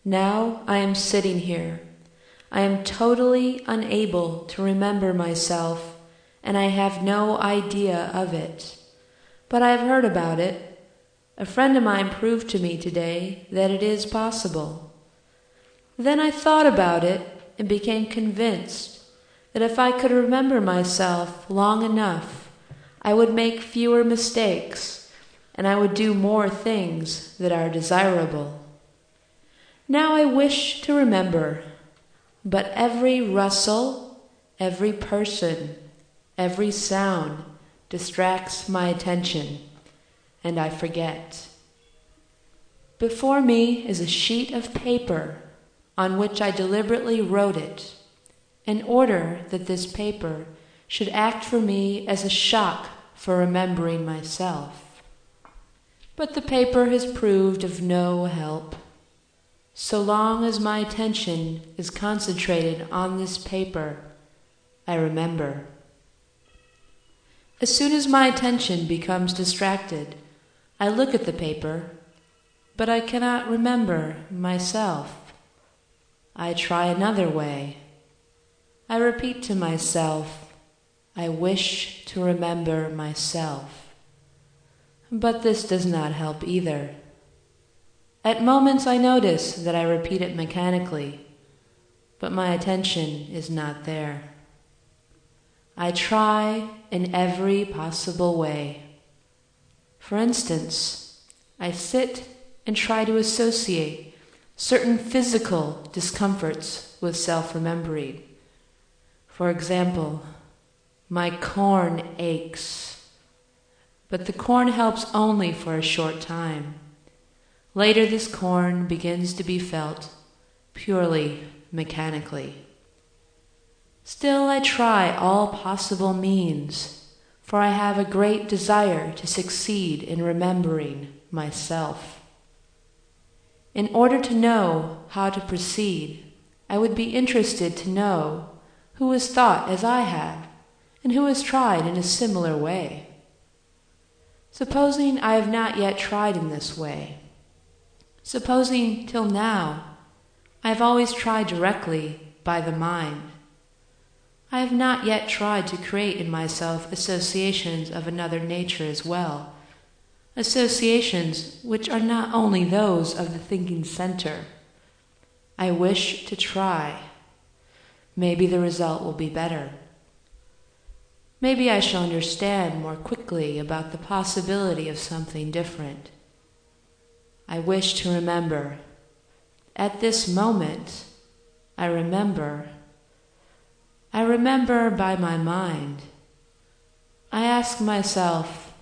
Now I am sitting here. I am totally unable to remember myself, and I have no idea of it. But I have heard about it. A friend of mine proved to me today that it is possible. Then I thought about it and became convinced that if I could remember myself long enough, I would make fewer mistakes, and I would do more things that are desirable. Now I wish to remember, but every rustle, every person, every sound distracts my attention, and I forget. Before me is a sheet of paper on which I deliberately wrote it, in order that this paper should act for me as a shock for remembering myself. But the paper has proved of no help. So long as my attention is concentrated on this paper, I remember. As soon as my attention becomes distracted, I look at the paper, but I cannot remember myself. I try another way. I repeat to myself, I wish to remember myself. But this does not help either. At moments I notice that I repeat it mechanically, but my attention is not there. I try in every possible way. For instance, I sit and try to associate certain physical discomforts with self-remembering. For example, my corn aches, but the corn helps only for a short time. Later this corn begins to be felt purely mechanically. Still I try all possible means, for I have a great desire to succeed in remembering myself. In order to know how to proceed, I would be interested to know who has thought as I have, and who has tried in a similar way. Supposing I have not yet tried in this way, supposing till now I have always tried directly by the mind, I have not yet tried to create in myself associations of another nature as well, associations which are not only those of the thinking center. I wish to try. Maybe the result will be better. Maybe I shall understand more quickly about the possibility of something different. I wish to remember. At this moment, I remember. I remember by my mind. I ask myself,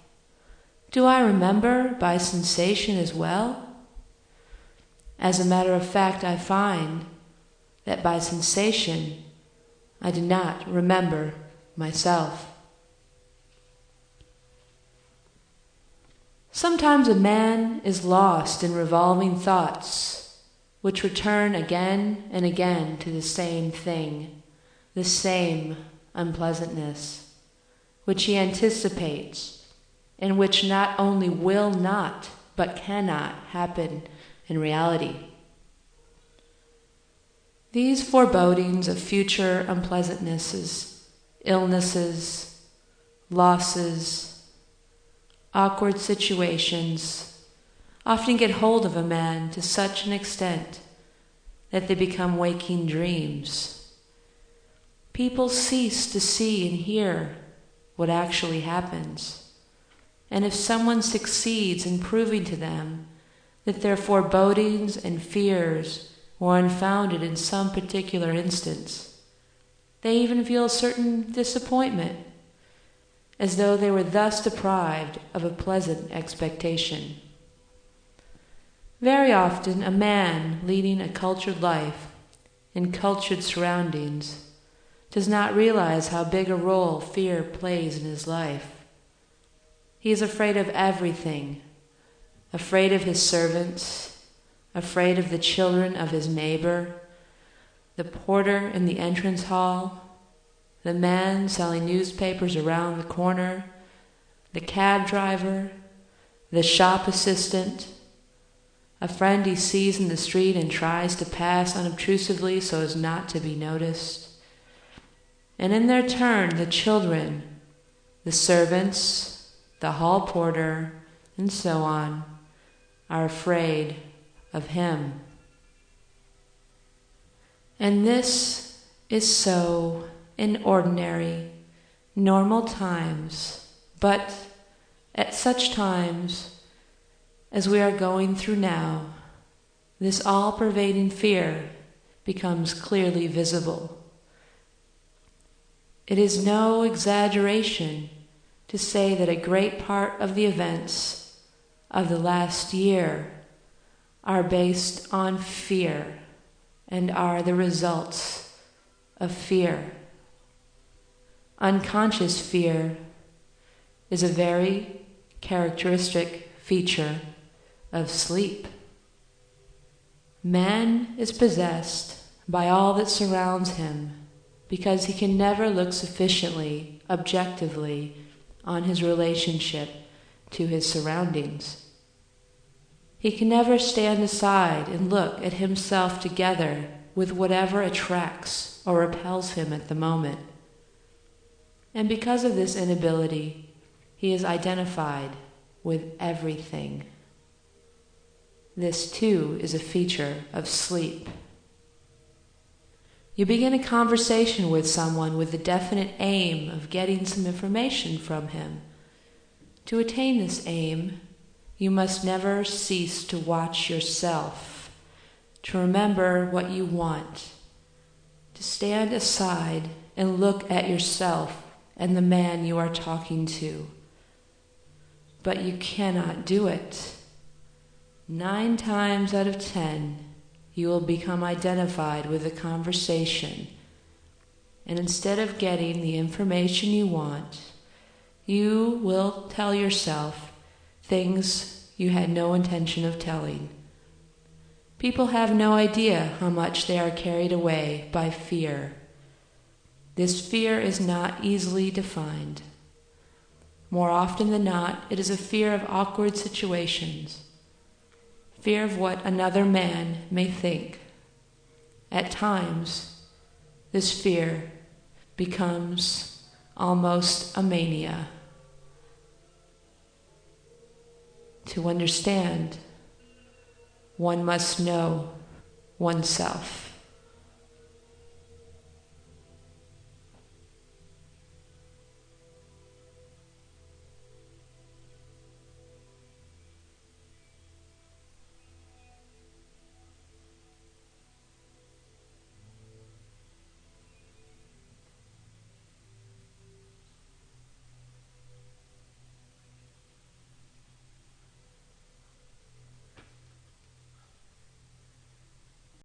do I remember by sensation as well? As a matter of fact, I find that by sensation, I do not remember myself. Sometimes a man is lost in revolving thoughts, which return again and again to the same thing, the same unpleasantness, which he anticipates, and which not only will not, but cannot happen in reality. These forebodings of future unpleasantnesses, illnesses, losses, awkward situations often get hold of a man to such an extent that they become waking dreams. People cease to see and hear what actually happens, and if someone succeeds in proving to them that their forebodings and fears were unfounded in some particular instance, they even feel a certain disappointment, as though they were thus deprived of a pleasant expectation. Very often a man leading a cultured life in cultured surroundings does not realize how big a role fear plays in his life. He is afraid of everything, afraid of his servants, afraid of the children of his neighbor, the porter in the entrance hall, the man selling newspapers around the corner, the cab driver, the shop assistant, a friend he sees in the street and tries to pass unobtrusively so as not to be noticed. And in their turn, the children, the servants, the hall porter, and so on, are afraid of him. And this is so in ordinary, normal times, but at such times as we are going through now, this all-pervading fear becomes clearly visible. It is no exaggeration to say that a great part of the events of the last year are based on fear and are the results of fear. Unconscious fear is a very characteristic feature of sleep. Man is possessed by all that surrounds him because he can never look sufficiently, objectively, on his relationship to his surroundings. He can never stand aside and look at himself together with whatever attracts or repels him at the moment. And because of this inability, he is identified with everything. This too is a feature of sleep. You begin a conversation with someone with the definite aim of getting some information from him. To attain this aim, you must never cease to watch yourself, to remember what you want, to stand aside and look at yourself and the man you are talking to. But you cannot do it. 9 times out of 10, you will become identified with the conversation, and instead of getting the information you want, you will tell yourself things you had no intention of telling. People have no idea how much they are carried away by fear. This fear is not easily defined. More often than not, it is a fear of awkward situations, fear of what another man may think. At times, this fear becomes almost a mania. To understand, one must know oneself.